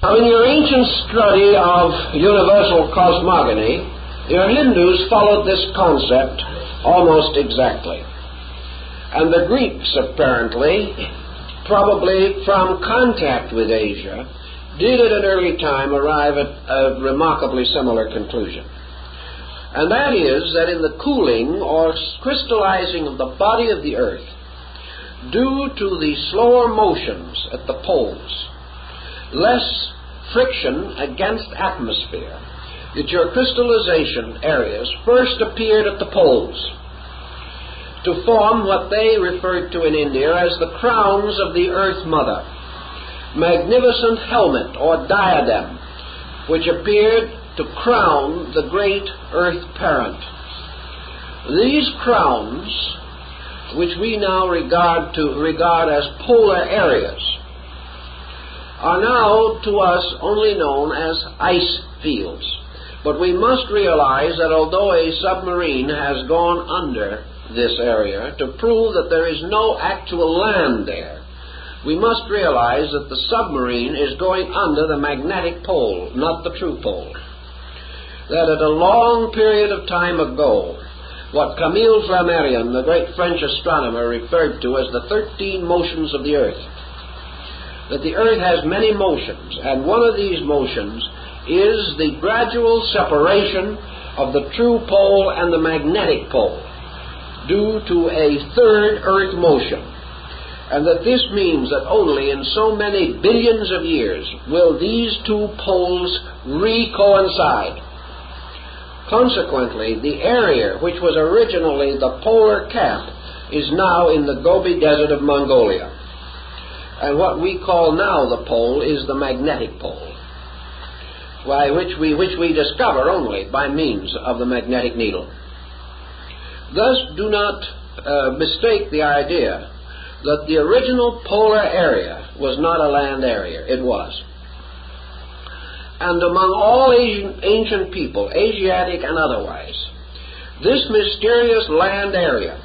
Now, in your ancient study of universal cosmogony, your Hindus followed this concept almost exactly. And the Greeks, apparently, probably from contact with Asia, did at an early time arrive at a remarkably similar conclusion. And that is that in the cooling or crystallizing of the body of the earth, due to the slower motions at the poles, less friction against atmosphere, that your crystallization areas first appeared at the poles to form what they referred to in India as the crowns of the Earth Mother, magnificent helmet or diadem, which appeared to crown the great Earth Parent. These crowns, which we now regard as polar areas, are now to us only known as ice fields. But we must realize that although a submarine has gone under this area to prove that there is no actual land there, we must realize that the submarine is going under the magnetic pole, not the true pole. That at a long period of time ago, what Camille Flammarion, the great French astronomer, referred to as the 13 motions of the Earth, that the Earth has many motions, and one of these motions is the gradual separation of the true pole and the magnetic pole due to a third Earth motion, and that this means that only in so many billions of years will these two poles recoincide. Consequently, the area which was originally the polar cap is now in the Gobi Desert of Mongolia, and what we call now the pole is the magnetic pole, which we discover only by means of the magnetic needle. Thus, do not mistake the idea that the original polar area was not a land area. It was. And among all ancient people, Asiatic and otherwise, this mysterious land area,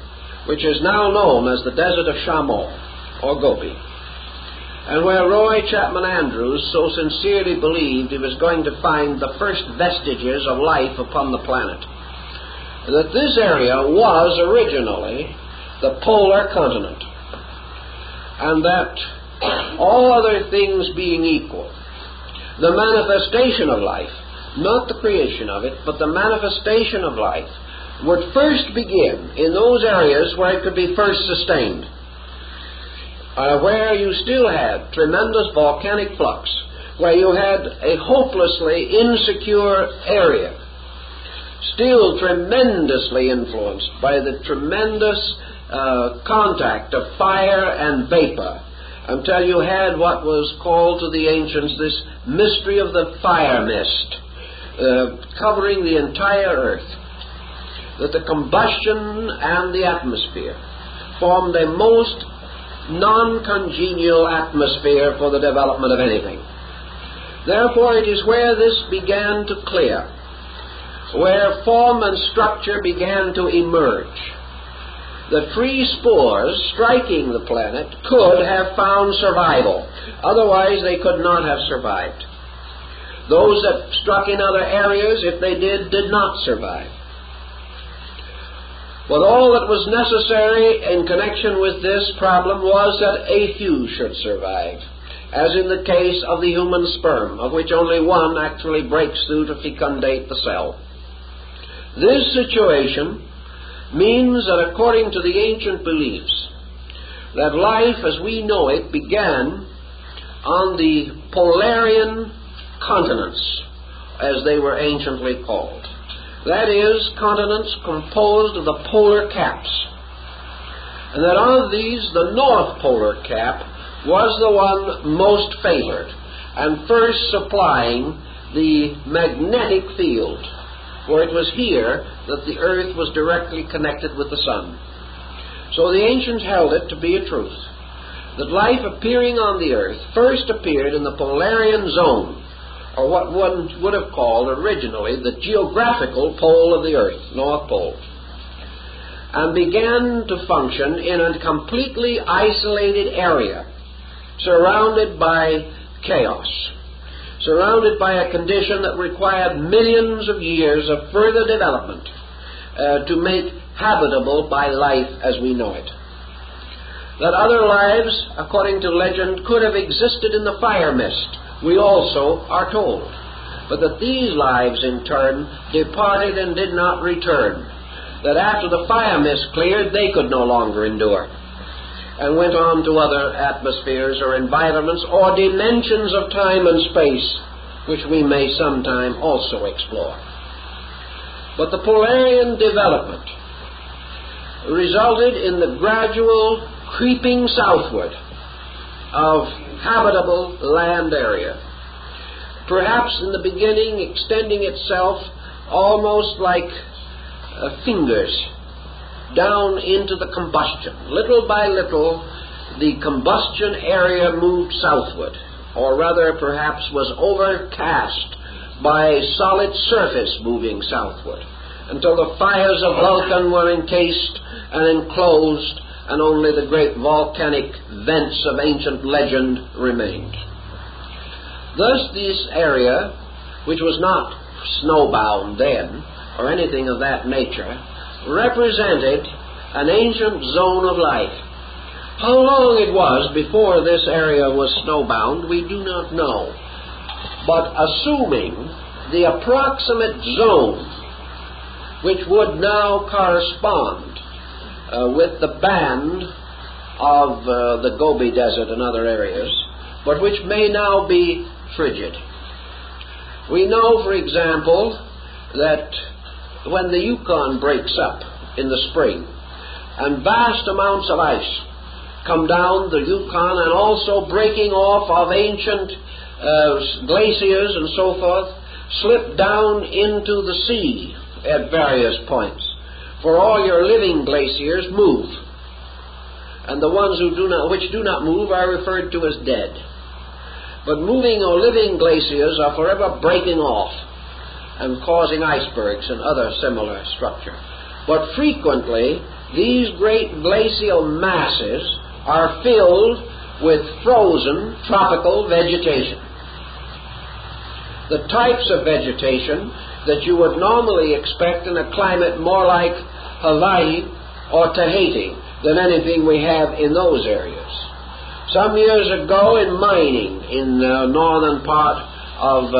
which is now known as the Desert of Chameau, or Gobi, and where Roy Chapman Andrews so sincerely believed he was going to find the first vestiges of life upon the planet, that this area was originally the polar continent, and that all other things being equal, the manifestation of life, not the creation of it, but the manifestation of life, would first begin in those areas where it could be first sustained, where you still had tremendous volcanic flux, where you had a hopelessly insecure area, still tremendously influenced by the tremendous contact of fire and vapor, until you had what was called to the ancients this mystery of the fire mist, covering the entire earth, that the combustion and the atmosphere formed a most non-congenial atmosphere for the development of anything. Therefore, it is where this began to clear, where form and structure began to emerge. The free spores striking the planet could have found survival. Otherwise, they could not have survived. Those that struck in other areas, if they did not survive. But all that was necessary in connection with this problem was that a few should survive, as in the case of the human sperm, of which only one actually breaks through to fecundate the cell. This situation means that according to the ancient beliefs, that life as we know it began on the Polarian continents, as they were anciently called. That is, continents composed of the polar caps. And that of these, the North Polar Cap was the one most favored, and first supplying the magnetic field, for it was here that the earth was directly connected with the sun. So the ancients held it to be a truth, that life appearing on the earth first appeared in the Polarian zone, or what one would have called originally the geographical pole of the earth, North Pole, and began to function in a completely isolated area, surrounded by chaos. surrounded by a condition that required millions of years of further development to make habitable by life as we know it. That other lives, according to legend, could have existed in the fire mist, we also are told, but that these lives in turn departed and did not return, that after the fire mist cleared they could no longer endure, and went on to other atmospheres or environments or dimensions of time and space, which we may sometime also explore. But the Polarian development resulted in the gradual creeping southward of habitable land area, perhaps in the beginning extending itself almost like fingers down into the combustion. Little by little, the combustion area moved southward, or rather perhaps was overcast by solid surface moving southward, until the fires of Vulcan were encased and enclosed, and only the great volcanic vents of ancient legend remained. Thus this area, which was not snowbound then, or anything of that nature, represented an ancient zone of life. How long it was before this area was snowbound, we do not know. But assuming the approximate zone which would now correspond with the band of the Gobi Desert and other areas, but which may now be frigid. We know, for example, that when the Yukon breaks up in the spring and vast amounts of ice come down the Yukon, and also breaking off of ancient glaciers and so forth, slip down into the sea at various points. For all your living glaciers move, and the ones which do not move are referred to as dead. But moving or living glaciers are forever breaking off and causing icebergs and other similar structure. But frequently, these great glacial masses are filled with frozen tropical vegetation. The types of vegetation that you would normally expect in a climate more like Hawaii or Tahiti than anything we have in those areas. Some years ago in mining in the northern part of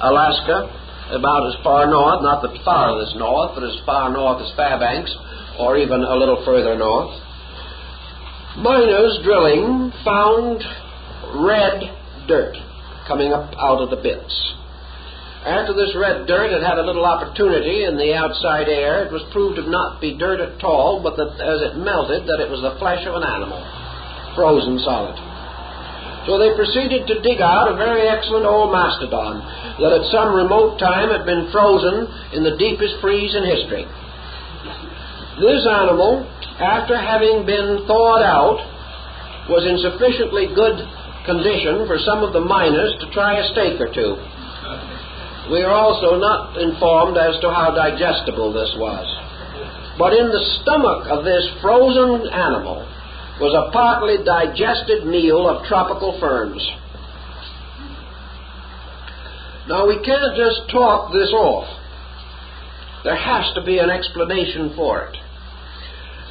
Alaska, about as far north, not the farthest north, but as far north as Fairbanks, or even a little further north, miners drilling found red dirt coming up out of the pits. After this red dirt had had a little opportunity in the outside air, it was proved to not be dirt at all, but that as it melted, that it was the flesh of an animal, frozen solid. So they proceeded to dig out a very excellent old mastodon that at some remote time had been frozen in the deepest freeze in history. This animal, after having been thawed out, was in sufficiently good condition for some of the miners to try a steak or two. We are also not informed as to how digestible this was. But in the stomach of this frozen animal was a partly digested meal of tropical ferns. Now we can't just talk this off. There has to be an explanation for it.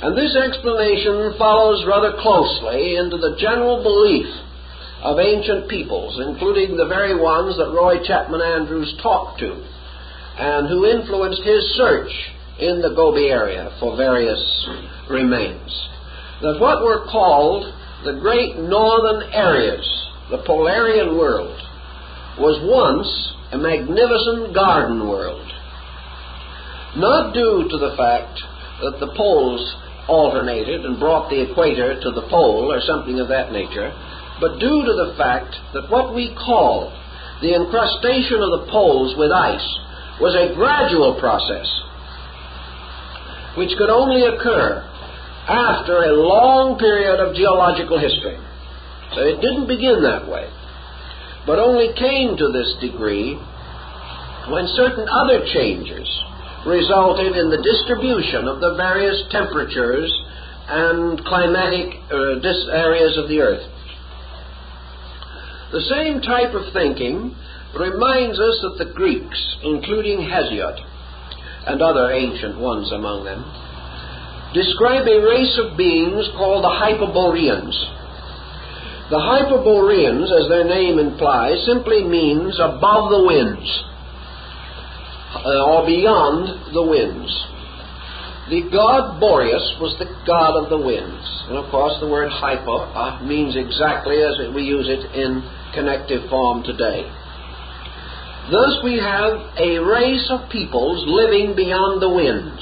And this explanation follows rather closely into the general belief of ancient peoples, including the very ones that Roy Chapman Andrews talked to, and who influenced his search in the Gobi area for various remains. That what were called the great northern areas, the Polarian world, was once a magnificent garden world. Not due to the fact that the poles alternated and brought the equator to the pole or something of that nature, but due to the fact that what we call the incrustation of the poles with ice was a gradual process which could only occur after a long period of geological history. So it didn't begin that way, but only came to this degree when certain other changes resulted in the distribution of the various temperatures and climatic areas of the earth. The same type of thinking reminds us that the Greeks, including Hesiod and other ancient ones among them, describe a race of beings called the Hyperboreans. The Hyperboreans, as their name implies, simply means above the winds, or beyond the winds. The god Boreas was the god of the winds. And of course the word hyper means exactly as we use it in connective form today. Thus we have a race of peoples living beyond the winds.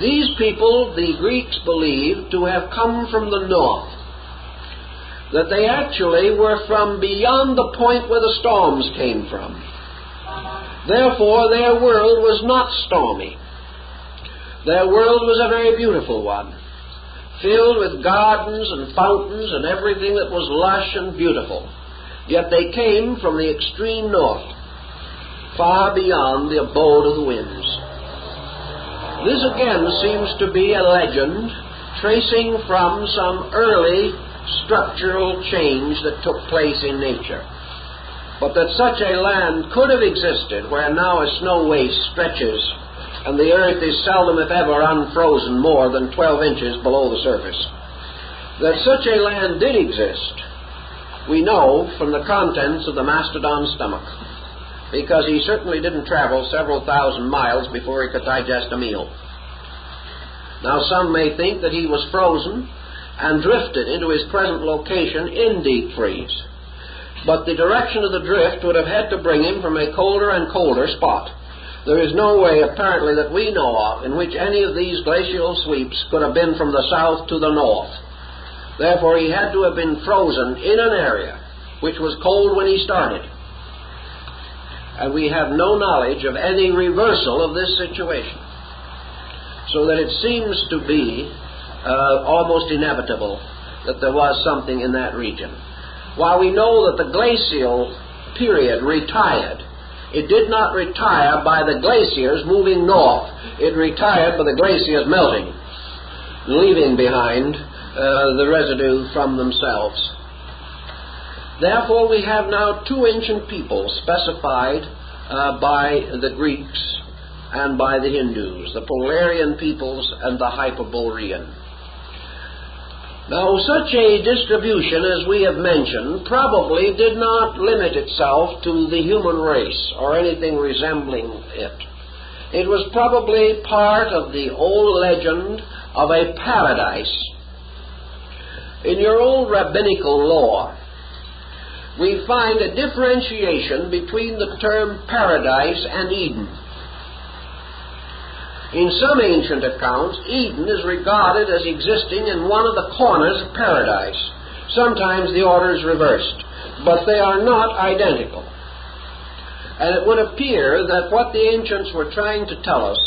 These people the Greeks believed to have come from the north, that they actually were from beyond the point where the storms came from. Therefore their world was not stormy. Their world was a very beautiful one, filled with gardens and fountains and everything that was lush and beautiful. Yet they came from the extreme north, far beyond the abode of the winds. This again seems to be a legend tracing from some early structural change that took place in nature. But that such a land could have existed where now a snow waste stretches and the earth is seldom if ever unfrozen more than 12 inches below the surface. That such a land did exist, we know from the contents of the mastodon's stomach, because he certainly didn't travel several thousand miles before he could digest a meal. Now some may think that he was frozen and drifted into his present location in deep freeze, but the direction of the drift would have had to bring him from a colder and colder spot. There is no way, apparently, that we know of in which any of these glacial sweeps could have been from the south to the north. Therefore, he had to have been frozen in an area which was cold when he started. And we have no knowledge of any reversal of this situation. So that it seems to be almost inevitable that there was something in that region. While we know that the glacial period retired, it did not retire by the glaciers moving north. It retired by the glaciers melting, leaving behind the residue from themselves. Therefore, we have now two ancient peoples specified by the Greeks and by the Hindus, the Polarian peoples and the Hyperborean. Now, such a distribution, as we have mentioned, probably did not limit itself to the human race or anything resembling it. It was probably part of the old legend of a paradise. In your old rabbinical lore, we find a differentiation between the term paradise and Eden. In some ancient accounts, Eden is regarded as existing in one of the corners of paradise. Sometimes the order is reversed, but they are not identical. And it would appear that what the ancients were trying to tell us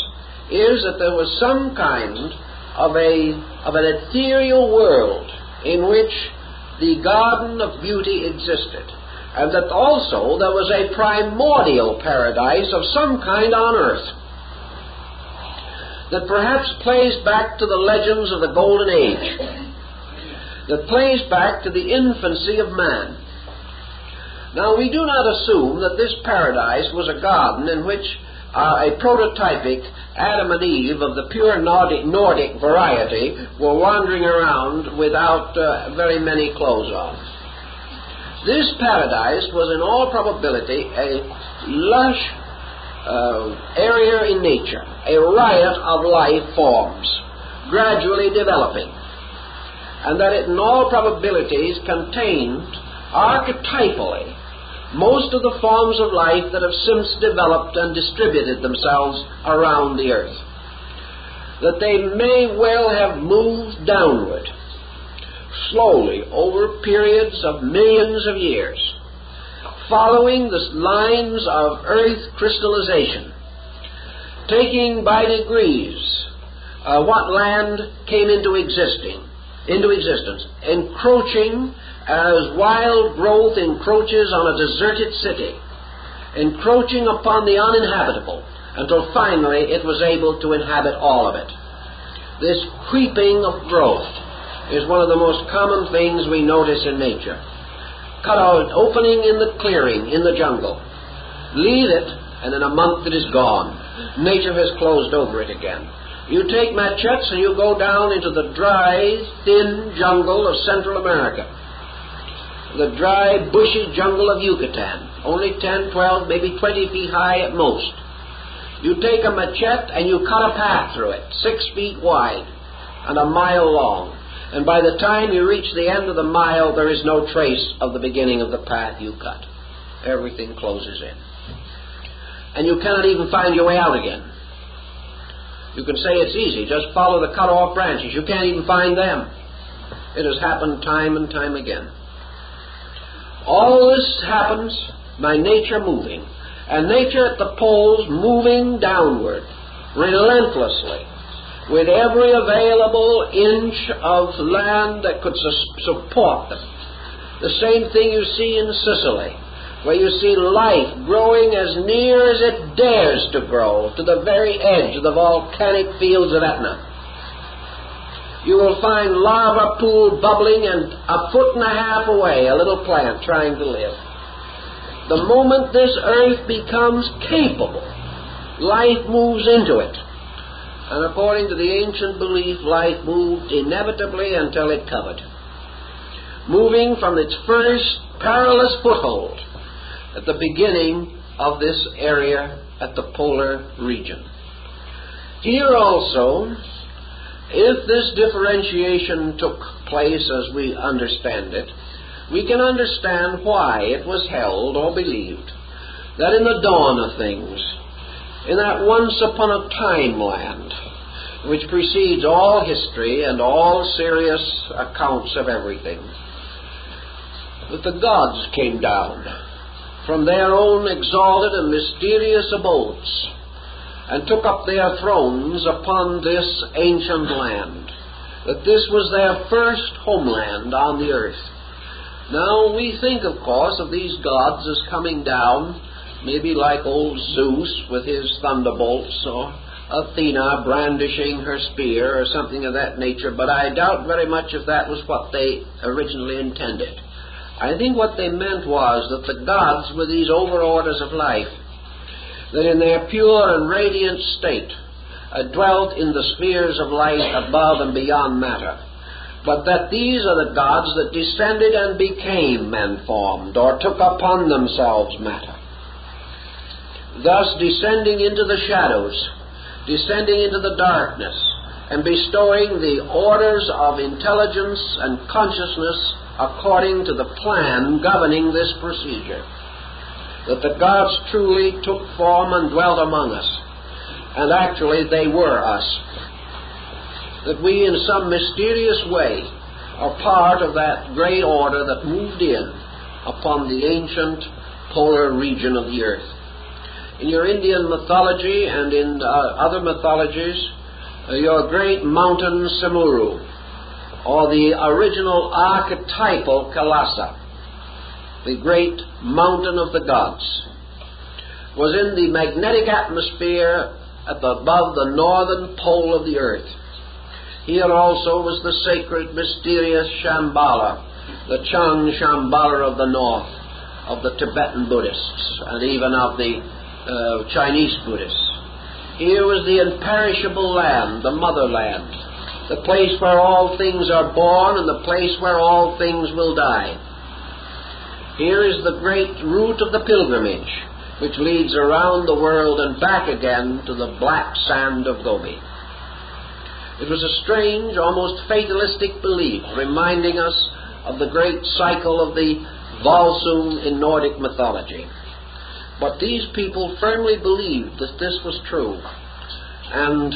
is that there was some kind of an ethereal world in which the garden of beauty existed, and that also there was a primordial paradise of some kind on earth that perhaps plays back to the legends of the Golden Age, that plays back to the infancy of man. Now, we do not assume that this paradise was a garden in which a prototypic Adam and Eve of the pure Nordic variety were wandering around without very many clothes on. This paradise was in all probability a lush area in nature, a riot of life forms, gradually developing, and that it in all probabilities contained archetypally most of the forms of life that have since developed and distributed themselves around the earth. That they may well have moved downward, slowly over periods of millions of years, following the lines of earth crystallization, taking by degrees what land came into existence, encroaching as wild growth encroaches on a deserted city, encroaching upon the uninhabitable, until finally it was able to inhabit all of it. This creeping of growth is one of the most common things we notice in nature. cut out an opening in the clearing, in the jungle. Leave it, and in a month it is gone. Nature has closed over it again. You take machetes and you go down into the dry, thin jungle of Central America. The dry, bushy jungle of Yucatan. Only 10, 12, maybe 20 feet high at most. You take a machete and you cut a path through it, 6 feet wide and a mile long. And by the time you reach the end of the mile, there is no trace of the beginning of the path you cut. Everything closes in. And you cannot even find your way out again. You can say it's easy, just follow the cut-off branches. You can't even find them. It has happened time and time again. All this happens by nature moving, and nature at the poles moving downward, relentlessly, with every available inch of land that could support them. The same thing you see in Sicily, where you see life growing as near as it dares to grow to the very edge of the volcanic fields of Etna. You will find lava pool bubbling and a foot and a half away a little plant trying to live. The moment this earth becomes capable, life moves into it. And according to the ancient belief, life moved inevitably until it covered, moving from its first perilous foothold at the beginning of this area at the polar region. Here also, if this differentiation took place as we understand it, we can understand why it was held or believed that in the dawn of things, in that once upon a time land, which precedes all history and all serious accounts of everything, that the gods came down from their own exalted and mysterious abodes and took up their thrones upon this ancient land, that this was their first homeland on the earth. Now, we think, of course, of these gods as coming down, maybe like old Zeus with his thunderbolts, or Athena brandishing her spear, or something of that nature, but I doubt very much if that was what they originally intended. I think what they meant was that the gods were these overorders of life, that in their pure and radiant state dwelt in the spheres of light above and beyond matter, but that these are the gods that descended and became man-formed, or took upon themselves matter, thus descending into the shadows, descending into the darkness, and bestowing the orders of intelligence and consciousness according to the plan governing this procedure. That the gods truly took form and dwelt among us, and actually they were us. That we in some mysterious way are part of that great order that moved in upon the ancient polar region of the earth. In your Indian mythology and in other mythologies, your great mountain Samuru, or the original archetypal Kailasa, the great mountain of the gods, was in the magnetic atmosphere above the northern pole of the earth. Here also was the sacred, mysterious Shambhala, the Chang Shambhala of the north, of the Tibetan Buddhists, and even of the Chinese Buddhists. Here was the imperishable land, the motherland, the place where all things are born and the place where all things will die. Here is the great route of the pilgrimage, which leads around the world and back again to the black sand of Gobi. It was a strange, almost fatalistic belief, reminding us of the great cycle of the Volsung in Nordic mythology. But these people firmly believed that this was true. And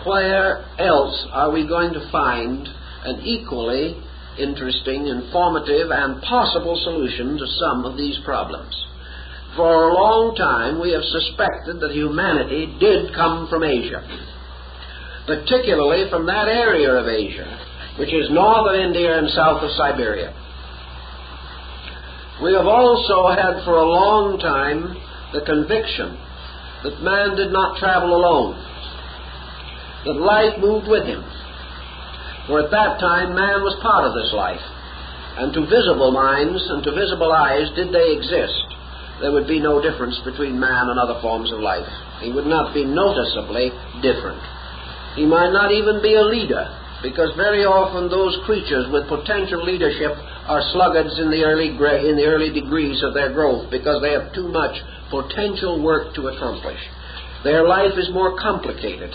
where else are we going to find an equally interesting, informative, and possible solution to some of these problems? For a long time we have suspected that humanity did come from Asia, particularly from that area of Asia, which is north of India and south of Siberia. We have also had for a long time the conviction that man did not travel alone, that life moved with him. For at that time man was part of this life. and to visible minds and to visible eyes, did they exist, there would be no difference between man and other forms of life. He would not be noticeably different. He might not even be a leader, because very often those creatures with potential leadership are sluggards in the early degrees of their growth, because they have too much potential work to accomplish. Their life is more complicated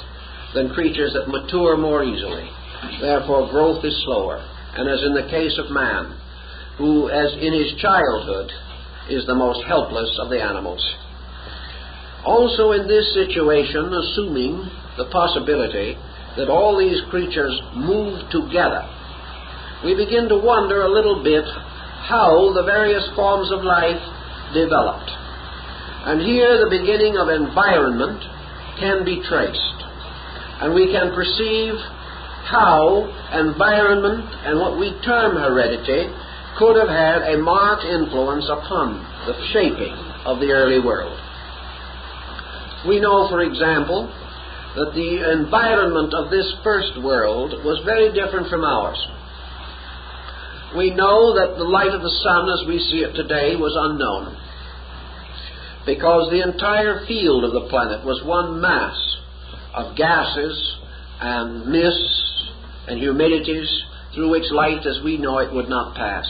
than creatures that mature more easily. Therefore, growth is slower. And as in the case of man, who, as in his childhood, is the most helpless of the animals. Also in this situation, assuming the possibility that all these creatures move together, we begin to wonder a little bit how the various forms of life developed. And here the beginning of environment can be traced. And we can perceive how environment and what we term heredity could have had a marked influence upon the shaping of the early world. We know, for example, that the environment of this first world was very different from ours. We know that the light of the sun as we see it today was unknown, because the entire field of the planet was one mass of gases and mists and humidities through which light as we know it would not pass.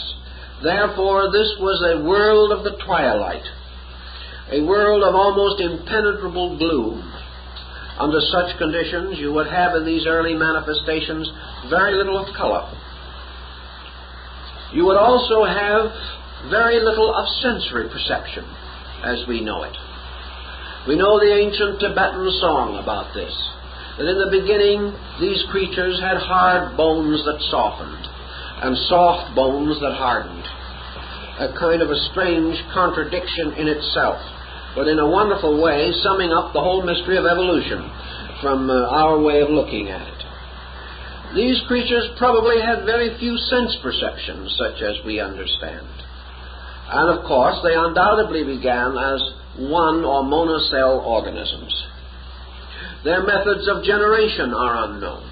Therefore, this was a world of the twilight, a world of almost impenetrable gloom. Under such conditions, you would have in these early manifestations very little of color. You would also have very little of sensory perception, as we know it. We know the ancient Tibetan song about this, that in the beginning these creatures had hard bones that softened and soft bones that hardened. A kind of a strange contradiction in itself, but in a wonderful way summing up the whole mystery of evolution from our way of looking at it. These creatures probably had very few sense perceptions such as we understand. And of course they undoubtedly began as one or monocell organisms. Their methods of generation are unknown,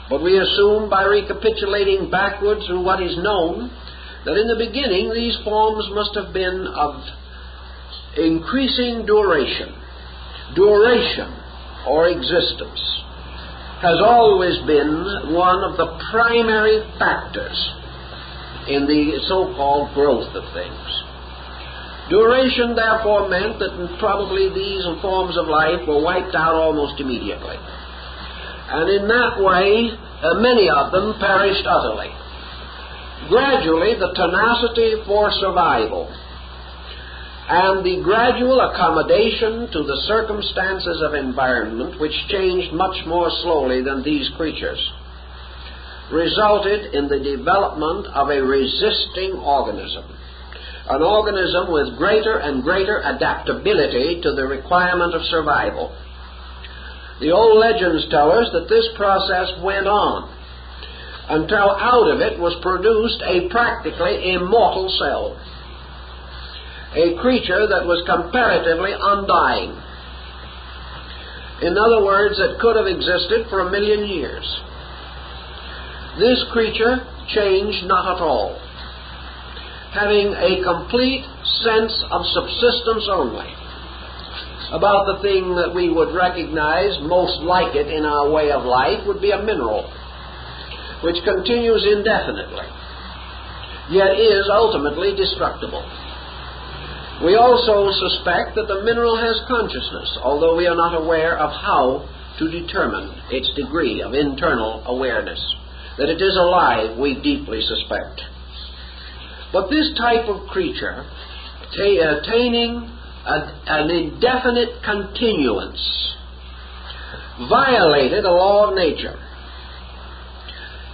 but we assume by recapitulating backwards through what is known that in the beginning these forms must have been of increasing duration. Duration, or existence, has always been one of the primary factors in the so-called growth of things. Duration, therefore, meant that probably these forms of life were wiped out almost immediately. And in that way, many of them perished utterly. Gradually, the tenacity for survival and the gradual accommodation to the circumstances of environment, which changed much more slowly than these creatures, resulted in the development of a resisting organism, an organism with greater and greater adaptability to the requirement of survival. The old legends tell us that this process went on until out of it was produced a practically immortal cell, a creature that was comparatively undying. In other words, that could have existed for 1 million years. This creature changed not at all, having a complete sense of subsistence only about the thing that we would recognize most like it in our way of life would be a mineral, which continues indefinitely, yet is ultimately destructible. We also suspect that the mineral has consciousness, although we are not aware of how to determine its degree of internal awareness. That it is alive, we deeply suspect. But this type of creature, attaining an indefinite continuance, violated a law of nature.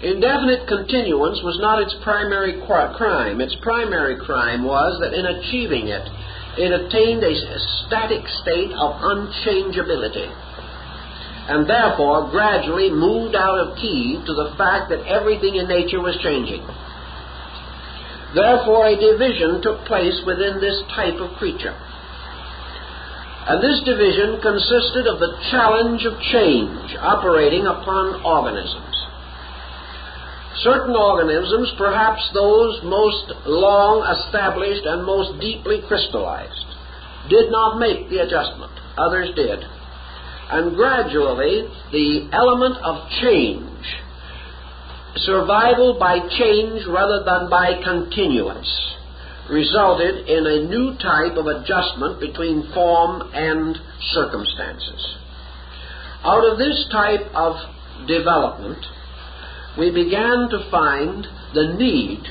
Indefinite continuance was not its primary crime. Its primary crime was that in achieving it, it attained a static state of unchangeability, and therefore gradually moved out of key to the fact that everything in nature was changing. Therefore, a division took place within this type of creature. And this division consisted of the challenge of change operating upon organisms. Certain organisms, perhaps those most long established and most deeply crystallized, did not make the adjustment. Others did. And gradually, the element of change, survival by change rather than by continuance, resulted in a new type of adjustment between form and circumstances. Out of this type of development, we began to find the need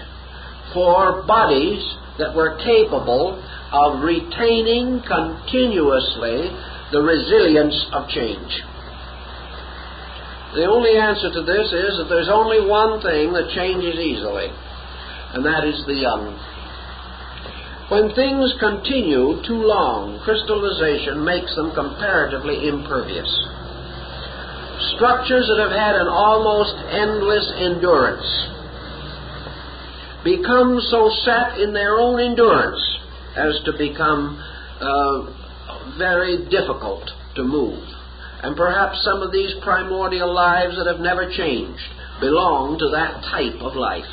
for bodies that were capable of retaining continuously the resilience of change. The only answer to this is that there's only one thing that changes easily, and that is the young. When things continue too long, crystallization makes them comparatively impervious. Structures that have had an almost endless endurance become so set in their own endurance as to become very difficult to move. And perhaps some of these primordial lives that have never changed belong to that type of life.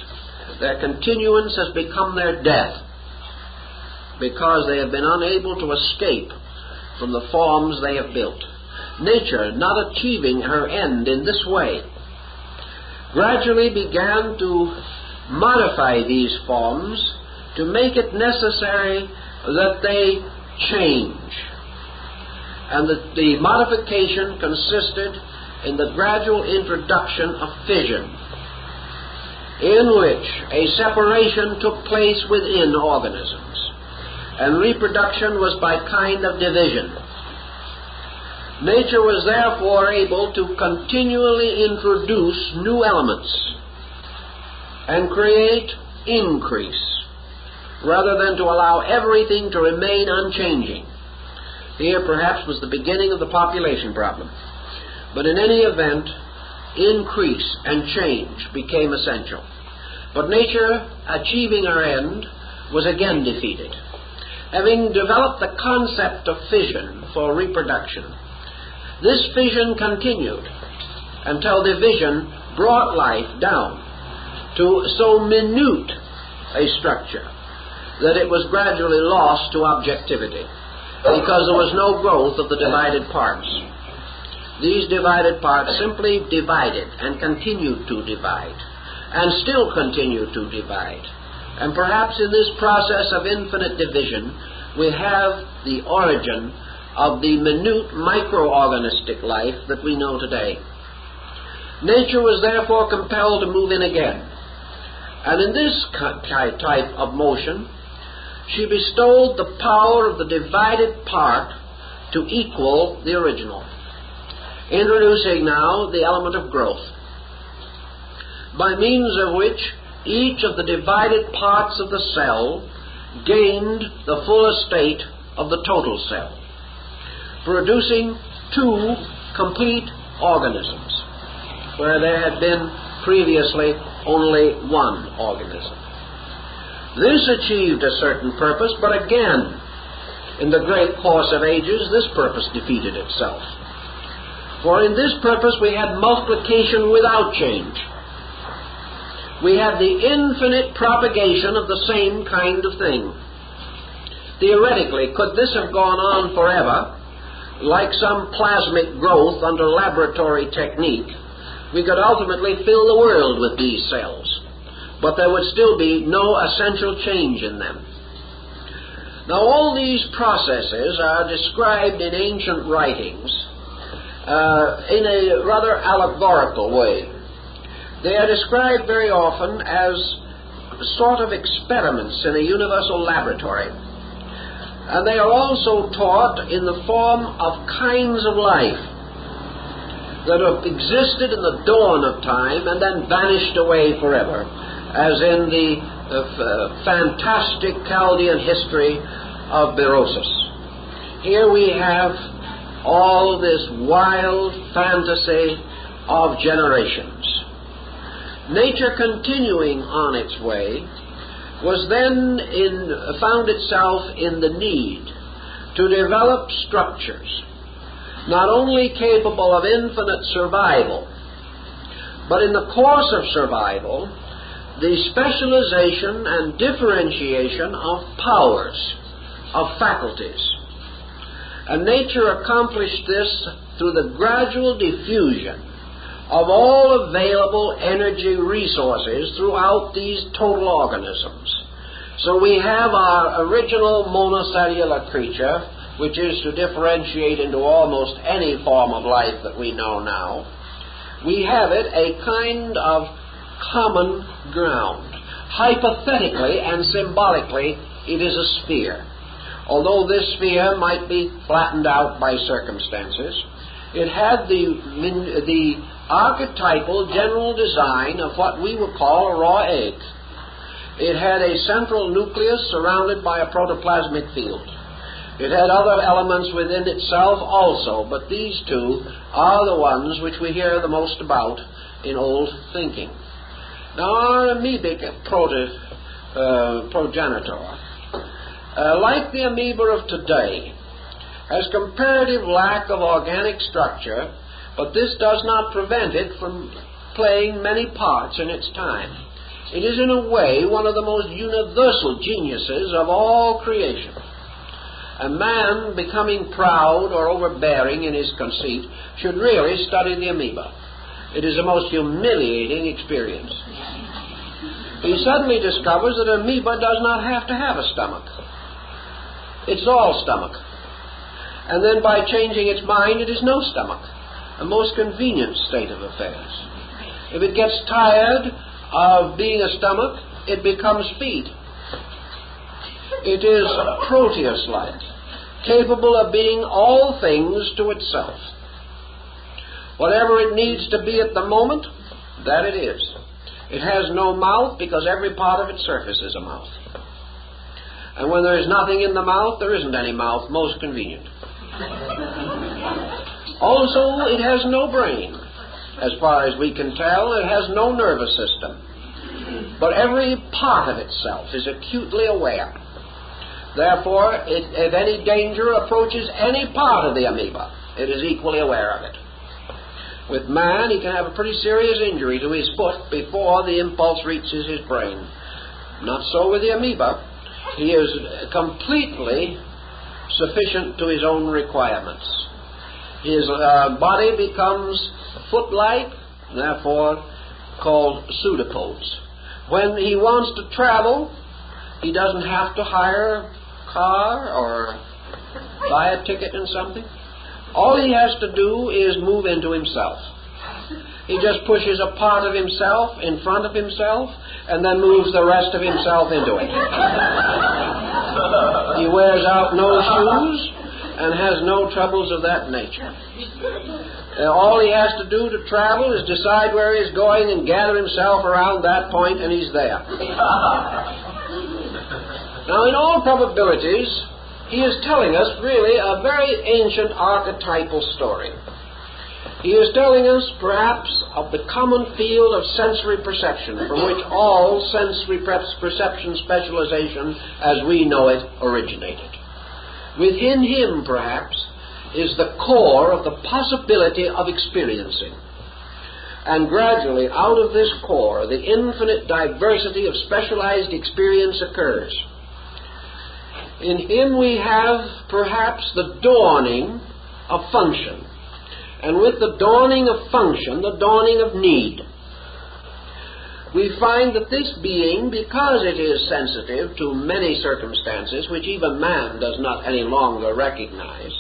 Their continuance has become their death because they have been unable to escape from the forms they have built. Nature, not achieving her end in this way, gradually began to modify these forms to make it necessary that they change. And the modification consisted in the gradual introduction of fission, in which a separation took place within organisms, and reproduction was by kind of division. Nature was therefore able to continually introduce new elements and create increase, rather than to allow everything to remain unchanging. Here perhaps was the beginning of the population problem. But in any event, increase and change became essential. But nature, achieving her end, was again defeated. Having developed the concept of fission for reproduction, this fission continued until division brought life down to so minute a structure that it was gradually lost to objectivity, because there was no growth of the divided parts. These divided parts simply divided and continued to divide, and still continue to divide. And perhaps in this process of infinite division, we have the origin of the minute microorganistic life that we know today. Nature was therefore compelled to move in again. And in this type of motion, she bestowed the power of the divided part to equal the original, introducing now the element of growth, by means of which each of the divided parts of the cell gained the full estate of the total cell, producing two complete organisms, where there had been previously only one organism. This achieved a certain purpose, but again, in the great course of ages, this purpose defeated itself. For in this purpose we had multiplication without change. We had the infinite propagation of the same kind of thing. Theoretically, could this have gone on forever, like some plasmic growth under laboratory technique, we could ultimately fill the world with these cells, but there would still be no essential change in them. Now, all these processes are described in ancient writings in a rather allegorical way. They are described very often as sort of experiments in a universal laboratory. And they are also taught in the form of kinds of life that have existed in the dawn of time and then vanished away forever, as in the fantastic Chaldean history of Berosus. Here we have all this wild fantasy of generations. Nature, continuing on its way, was then found itself in the need to develop structures not only capable of infinite survival, But in the course of survival, the specialization and differentiation of powers, of faculties. And nature accomplished this through the gradual diffusion of all available energy resources throughout these total organisms. So we have our original monocellular creature, which is to differentiate into almost any form of life that we know now. We have it a kind of common ground. Hypothetically and symbolically, it is a sphere. Although this sphere might be flattened out by circumstances, it had the archetypal general design of what we would call a raw egg. It had a central nucleus surrounded by a protoplasmic field. It had other elements within itself also, but these two are the ones which we hear the most about in old thinking. Now, our amoebic progenitor, like the amoeba of today, has comparative lack of organic structure, but this does not prevent it from playing many parts in its time. It is in a way one of the most universal geniuses of all creation. A man becoming proud or overbearing in his conceit should really study the amoeba. It is a most humiliating experience. He suddenly discovers that an amoeba does not have to have a stomach. It's all stomach. And then by changing its mind, it is no stomach. A most convenient state of affairs. If it gets tired of being a stomach, it becomes feet. It is Proteus-like, capable of being all things to itself. Whatever it needs to be at the moment, that it is. It has no mouth because every part of its surface is a mouth. And when there is nothing in the mouth, there isn't any mouth, most convenient. Also, it has no brain. As far as we can tell, it has no nervous system. But every part of itself is acutely aware. Therefore, if any danger approaches any part of the amoeba, it is equally aware of it. With man, he can have a pretty serious injury to his foot before the impulse reaches his brain. Not so with the amoeba. He is completely sufficient to his own requirements. His body becomes foot-like, therefore called pseudopods. When he wants to travel, he doesn't have to hire a car or buy a ticket in something. All he has to do is move into himself. He just pushes a part of himself in front of himself and then moves the rest of himself into it. He wears out no shoes and has no troubles of that nature. All he has to do to travel is decide where he's going and gather himself around that point, and he's there. Now, in all probabilities, he is telling us really a very ancient archetypal story. He is telling us, perhaps, of the common field of sensory perception, from which all sensory perception specialization, as we know it, originated. Within him, perhaps, is the core of the possibility of experiencing. And gradually, out of this core, the infinite diversity of specialized experience occurs. In him we have, perhaps, the dawning of function. And with the dawning of function, the dawning of need. We find that this being, because it is sensitive to many circumstances which even man does not any longer recognize,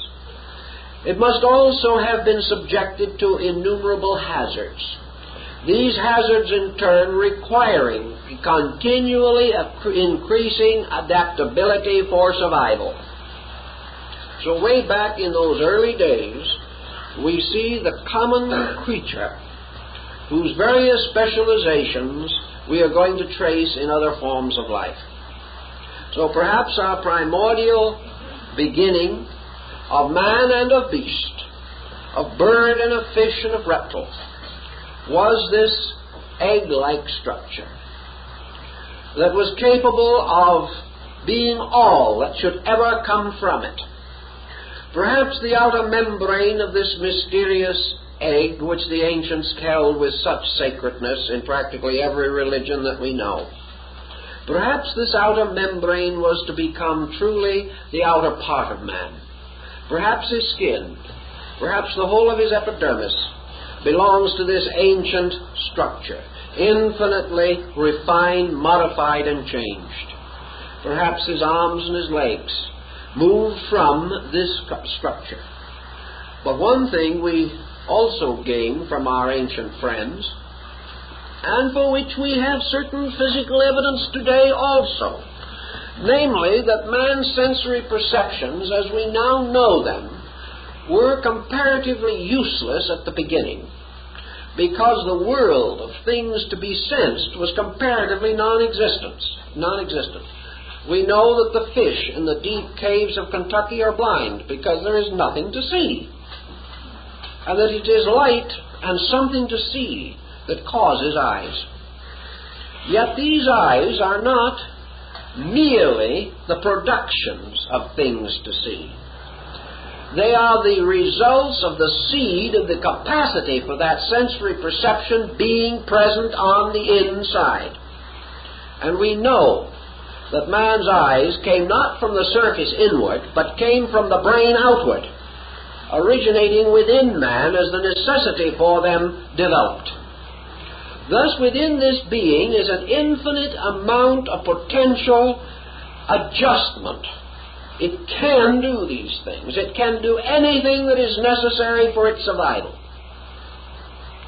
it must also have been subjected to innumerable hazards. These hazards, in turn, requiring continually increasing adaptability for survival. So way back in those early days, we see the common creature whose various specializations we are going to trace in other forms of life. So perhaps our primordial beginning of man and of beast, of bird and of fish and of reptile, was this egg-like structure that was capable of being all that should ever come from it. Perhaps the outer membrane of this mysterious egg which the ancients held with such sacredness in practically every religion that we know. Perhaps this outer membrane was to become truly the outer part of man. Perhaps his skin, perhaps the whole of his epidermis belongs to this ancient structure, infinitely refined, modified, and changed. Perhaps his arms and his legs moved from this structure. But one thing we also gain from our ancient friends, and for which we have certain physical evidence today also, namely that man's sensory perceptions, as we now know them, were comparatively useless at the beginning, because the world of things to be sensed was comparatively non-existent. We know that the fish in the deep caves of Kentucky are blind because there is nothing to see, and that it is light and something to see that causes eyes. Yet these eyes are not merely the productions of things to see. They are the results of the seed of the capacity for that sensory perception being present on the inside. And we know that man's eyes came not from the surface inward, but came from the brain outward, originating within man as the necessity for them developed. Thus, within this being is an infinite amount of potential adjustment. It can do these things. It can do anything that is necessary for its survival.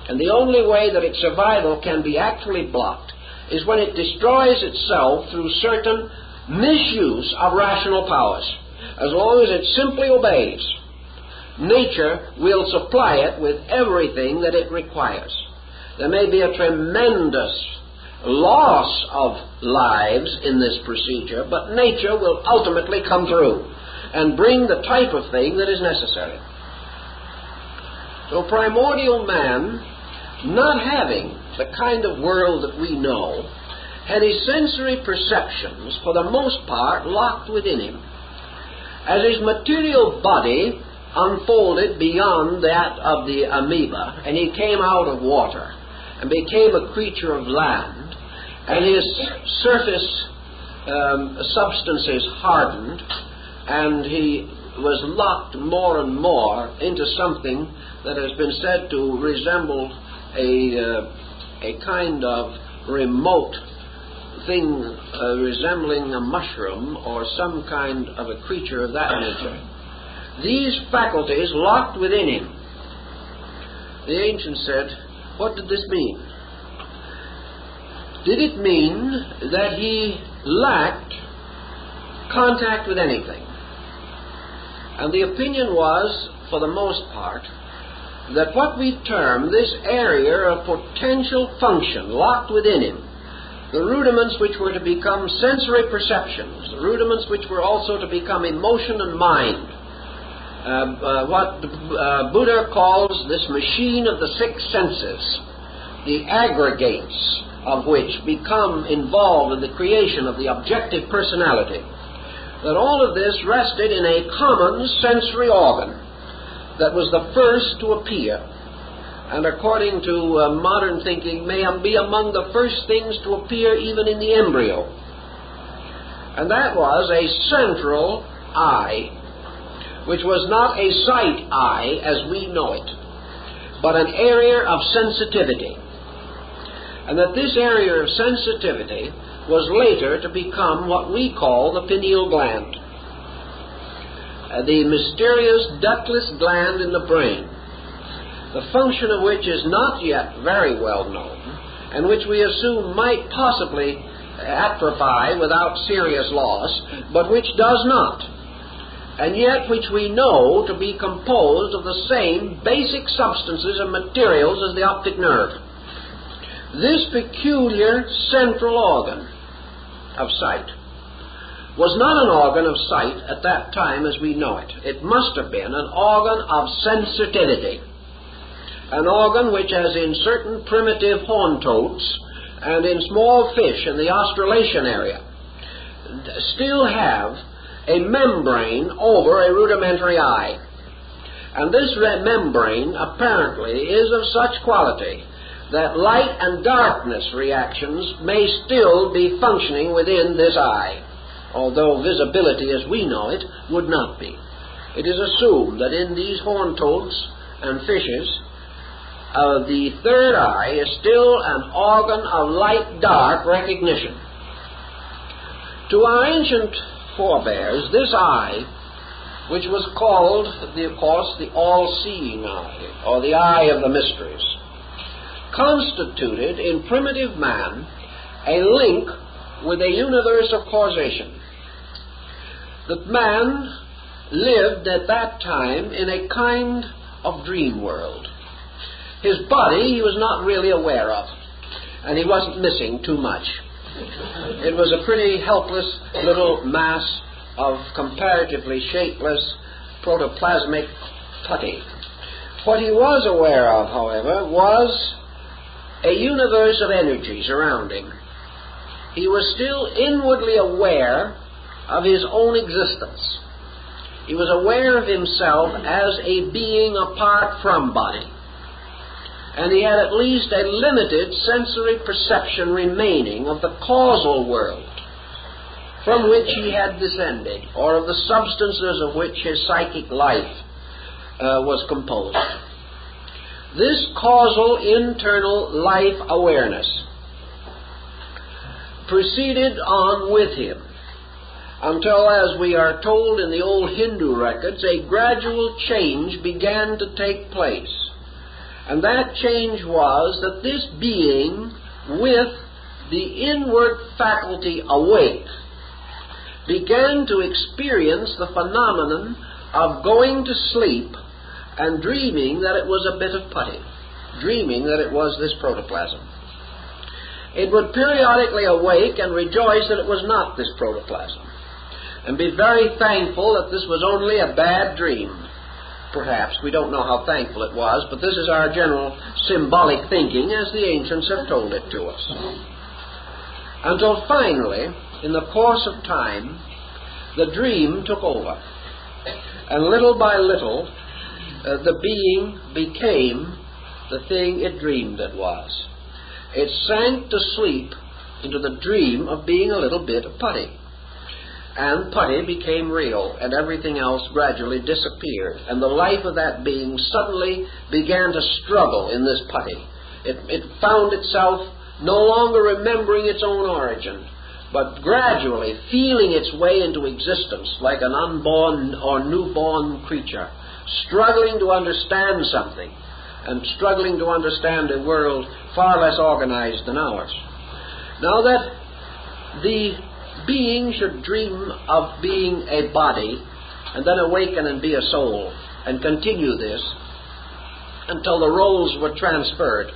And the only way that its survival can be actually blocked is when it destroys itself through certain misuse of rational powers. As long as it simply obeys, nature will supply it with everything that it requires. There may be a tremendous loss of lives in this procedure, but nature will ultimately come through and bring the type of thing that is necessary. So primordial man, not having the kind of world that we know, had his sensory perceptions, for the most part, locked within him. As his material body unfolded beyond that of the amoeba, and he came out of water and became a creature of land, and his surface substances hardened, and he was locked more and more into something that has been said to resemble a kind of remote thing resembling a mushroom or some kind of a creature of that nature. These faculties locked within him. The ancients said, what did this mean? Did it mean that he lacked contact with anything? And the opinion was, for the most part, that what we term this area of potential function locked within him, the rudiments which were to become sensory perceptions, the rudiments which were also to become emotion and mind, what Buddha calls this machine of the six senses, the aggregates of which become involved in the creation of the objective personality, that all of this rested in a common sensory organ that was the first to appear, and according to modern thinking may be among the first things to appear even in the embryo. And that was a central eye, which was not a sight eye as we know it, but an area of sensitivity. And that this area of sensitivity was later to become what we call the pineal gland, the mysterious ductless gland in the brain, the function of which is not yet very well known, and which we assume might possibly atrophy without serious loss, but which does not, and yet which we know to be composed of the same basic substances and materials as the optic nerve. This peculiar central organ of sight was not an organ of sight at that time as we know it. It must have been an organ of sensitivity, an organ which, as in certain primitive horned toads and in small fish in the Australasian area, still have a membrane over a rudimentary eye. And this membrane apparently is of such quality that light and darkness reactions may still be functioning within this eye, although visibility as we know it would not be. It is assumed that in these horned toads and fishes, the third eye is still an organ of light-dark recognition. To our ancient forebears, this eye, which was called, of course, the all-seeing eye, or the eye of the mysteries, constituted in primitive man a link with a universe of causation. That man lived at that time in a kind of dream world. His body he was not really aware of, and he wasn't missing too much. It was a pretty helpless little mass of comparatively shapeless protoplasmic putty. What he was aware of, however, was a universe of energies around him. He was still inwardly aware of his own existence. He was aware of himself as a being apart from body. And he had at least a limited sensory perception remaining of the causal world from which he had descended, or of the substances of which his psychic life was composed. This causal internal life awareness proceeded on with him until, as we are told in the old Hindu records, a gradual change began to take place. And that change was that this being, with the inward faculty awake, began to experience the phenomenon of going to sleep and dreaming that it was a bit of putty, dreaming that it was this protoplasm. It would periodically awake and rejoice that it was not this protoplasm, and be very thankful that this was only a bad dream. Perhaps. We don't know how thankful it was, but this is our general symbolic thinking as the ancients have told it to us. Until finally, in the course of time, the dream took over. And little by little, the being became the thing it dreamed it was. It sank to sleep into the dream of being a little bit of putty. And putty became real, and everything else gradually disappeared. And the life of that being suddenly began to struggle in this putty. It found itself no longer remembering its own origin, but gradually feeling its way into existence like an unborn or newborn creature, struggling to understand something, and struggling to understand a world far less organized than ours. Now that the being should dream of being a body and then awaken and be a soul and continue this until the roles were transferred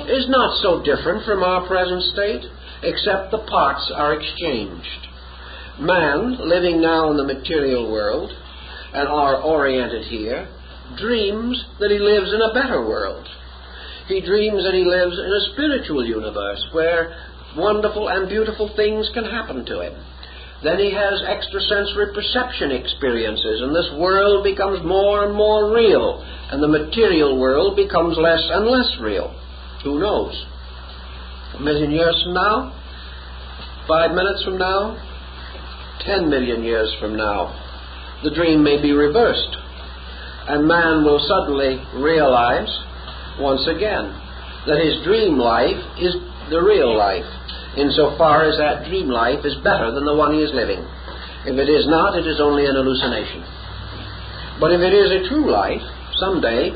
is not so different from our present state, except the parts are exchanged. Man, living now in the material world and are oriented here, dreams that he lives in a better world. He dreams that he lives in a spiritual universe where wonderful and beautiful things can happen to him. Then he has extrasensory perception experiences, and this world becomes more and more real, and the material world becomes less and less real. Who knows? 1 million years from now? 5 minutes from now? 10 million years from now? The dream may be reversed, and man will suddenly realize, once again, that his dream life is the real life, insofar as that dream life is better than the one he is living. If it is not, it is only an hallucination. But if it is a true life, someday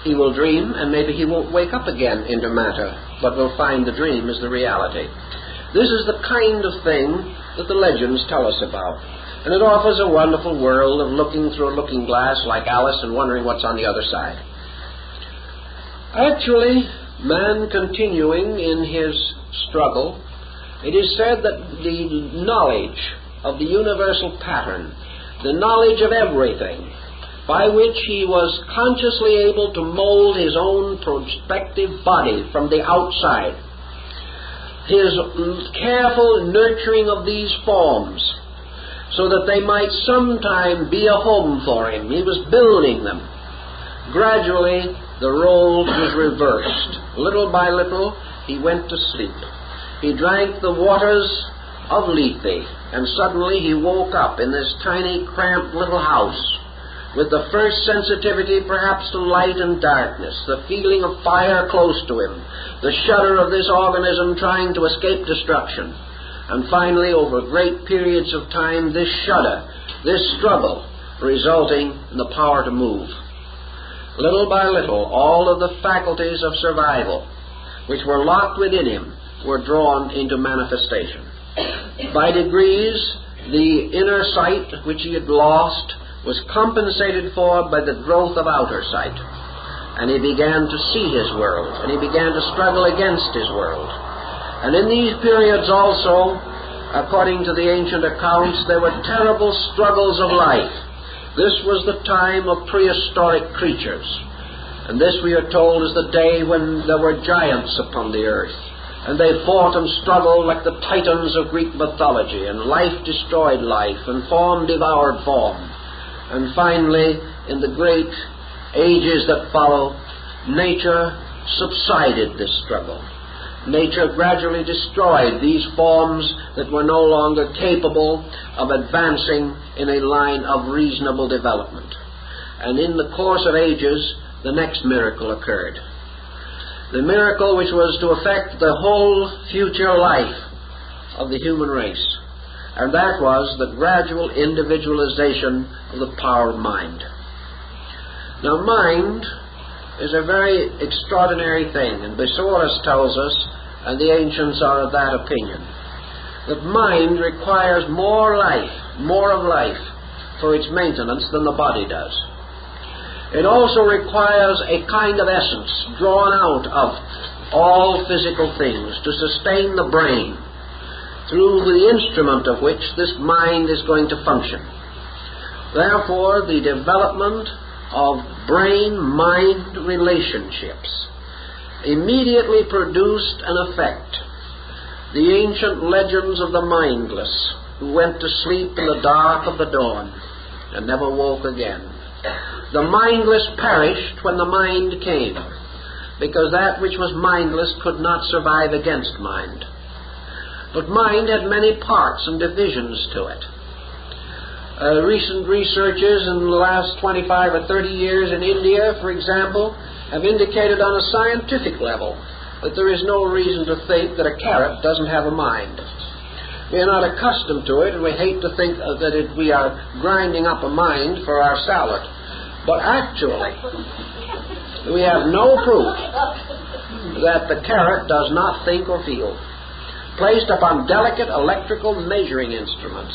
he will dream, and maybe he won't wake up again into matter, but will find the dream is the reality. This is the kind of thing that the legends tell us about, and it offers a wonderful world of looking through a looking glass like Alice and wondering what's on the other side. Actually, man continuing in his struggle, it is said that the knowledge of the universal pattern, the knowledge of everything, by which he was consciously able to mold his own prospective body from the outside, his careful nurturing of these forms, so that they might sometime be a home for him. He was building them. gradually the role was reversed. Little by little, he went to sleep. He drank the waters of Lethe, and suddenly he woke up in this tiny, cramped little house with the first sensitivity perhaps to light and darkness, the feeling of fire close to him, the shudder of this organism trying to escape destruction, and finally, over great periods of time, this shudder, this struggle, resulting in the power to move. Little by little, all of the faculties of survival, which were locked within him, were drawn into manifestation. By degrees, the inner sight, which he had lost, was compensated for by the growth of outer sight. And he began to see his world, and he began to struggle against his world. And in these periods also, according to the ancient accounts, there were terrible struggles of life. This was the time of prehistoric creatures. And this, we are told, is the day when there were giants upon the earth. And they fought and struggled like the titans of Greek mythology, and life destroyed life, and form devoured form. And finally, in the great ages that follow, nature subsided this struggle. Nature gradually destroyed these forms that were no longer capable of advancing in a line of reasonable development. And in the course of ages, the next miracle occurred. The miracle which was to affect the whole future life of the human race. And that was the gradual individualization of the power of mind. Now, mind is a very extraordinary thing, and Besorus tells us, and the ancients are of that opinion, that mind requires more of life for its maintenance than the body does. It also requires a kind of essence drawn out of all physical things to sustain the brain, through the instrument of which this mind is going to function. Therefore, the development of brain-mind relationships immediately produced an effect. The ancient legends of the mindless, who went to sleep in the dark of the dawn and never woke again. The mindless perished when the mind came, because that which was mindless could not survive against mind. But mind had many parts and divisions to it. Recent researches in the last 25 or 30 years in India, for example, have indicated on a scientific level that there is no reason to think that a carrot doesn't have a mind. We are not accustomed to it, and we hate to think that we are grinding up a mind for our salad. But actually, we have no proof that the carrot does not think or feel. Placed upon delicate electrical measuring instruments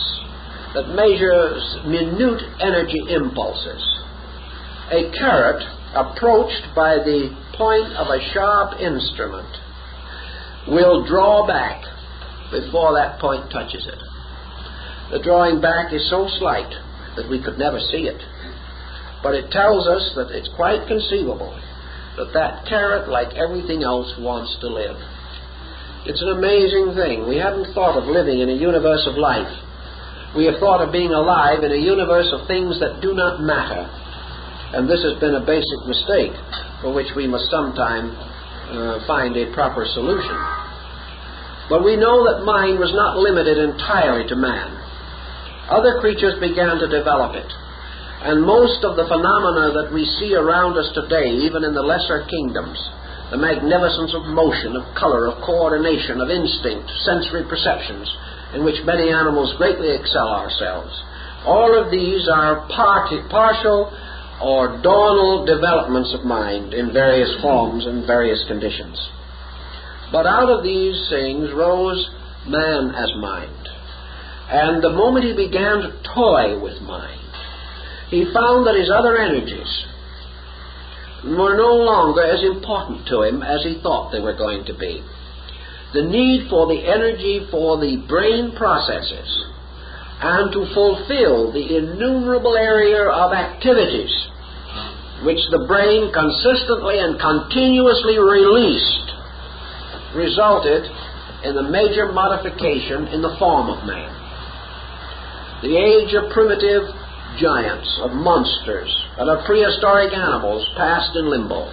that measures minute energy impulses, a carrot approached by the point of a sharp instrument will draw back before that point touches it. The drawing back is so slight that we could never see it. But it tells us that it's quite conceivable that that carrot, like everything else, wants to live. It's an amazing thing. We haven't thought of living in a universe of life. We have thought of being alive in a universe of things that do not matter. And this has been a basic mistake for which we must sometime find a proper solution. But we know that mind was not limited entirely to man. Other creatures began to develop it. And most of the phenomena that we see around us today, even in the lesser kingdoms, the magnificence of motion, of color, of coordination, of instinct, sensory perceptions, in which many animals greatly excel ourselves, all of these are partial or dawnal developments of mind in various forms and various conditions. But out of these things rose man as mind. And the moment he began to toy with mind, he found that his other energies were no longer as important to him as he thought they were going to be. The need for the energy for the brain processes and to fulfill the innumerable area of activities which the brain consistently and continuously released resulted in the major modification in the form of man. The age of primitive giants, of monsters, and of prehistoric animals passed in limbo,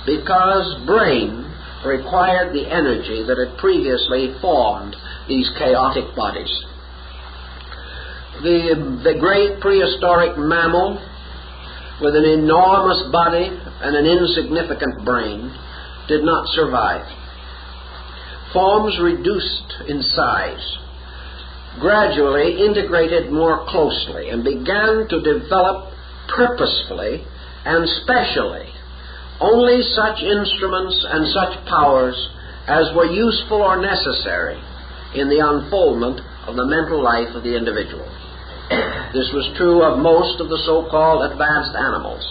because brain required the energy that had previously formed these chaotic bodies. The great prehistoric mammal, with an enormous body and an insignificant brain, did not survive. Forms reduced in size gradually integrated more closely and began to develop purposefully and specially only such instruments and such powers as were useful or necessary in the unfoldment of the mental life of the individual. This was true of most of the so-called advanced animals.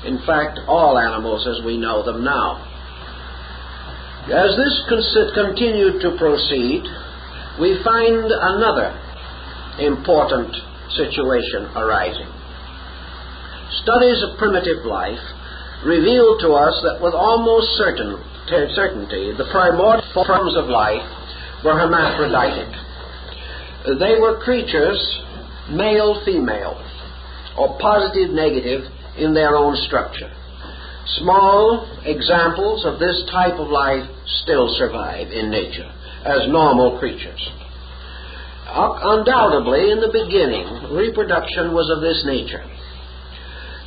In fact, all animals as we know them now. As this continued to proceed, we find another important situation arising. Studies of primitive life reveal to us that with almost certainty the primordial forms of life were hermaphroditic. They were creatures, male-female, or positive-negative in their own structure. Small examples of this type of life still survive in nature as normal creatures. Undoubtedly, in the beginning, reproduction was of this nature.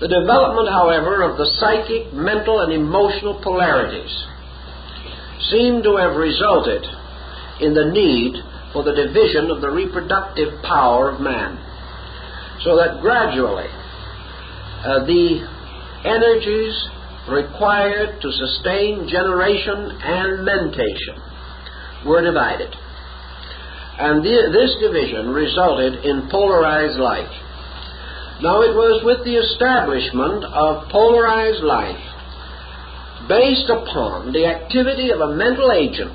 The development, however, of the psychic, mental, and emotional polarities seem to have resulted in the need for the division of the reproductive power of man, so that gradually the energies required to sustain generation and mentation were divided. And this division resulted in polarized life. Now, it was with the establishment of polarized life based upon the activity of a mental agent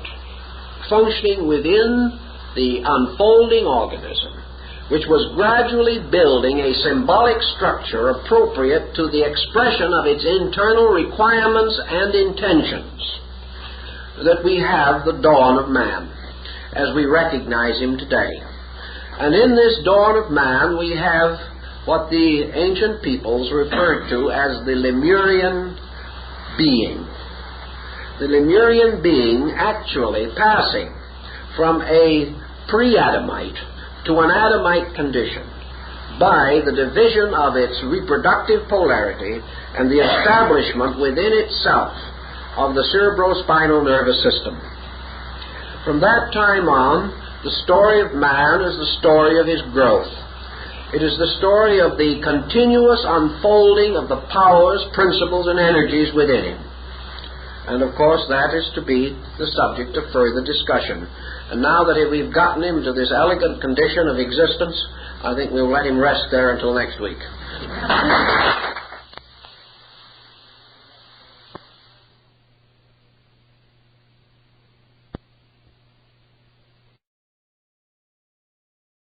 functioning within the unfolding organism, which was gradually building a symbolic structure appropriate to the expression of its internal requirements and intentions, that we have the dawn of man as we recognize him today. And in this dawn of man we have what the ancient peoples referred to as the Lemurian being. The Lemurian being actually passing from a pre-Adamite to an Adamite condition by the division of its reproductive polarity and the establishment within itself of the cerebrospinal nervous system. From that time on, the story of man is the story of his growth. It is the story of the continuous unfolding of the powers, principles, and energies within him. And of course that is to be the subject of further discussion. And now that we've gotten him to this elegant condition of existence, I think we'll let him rest there until next week.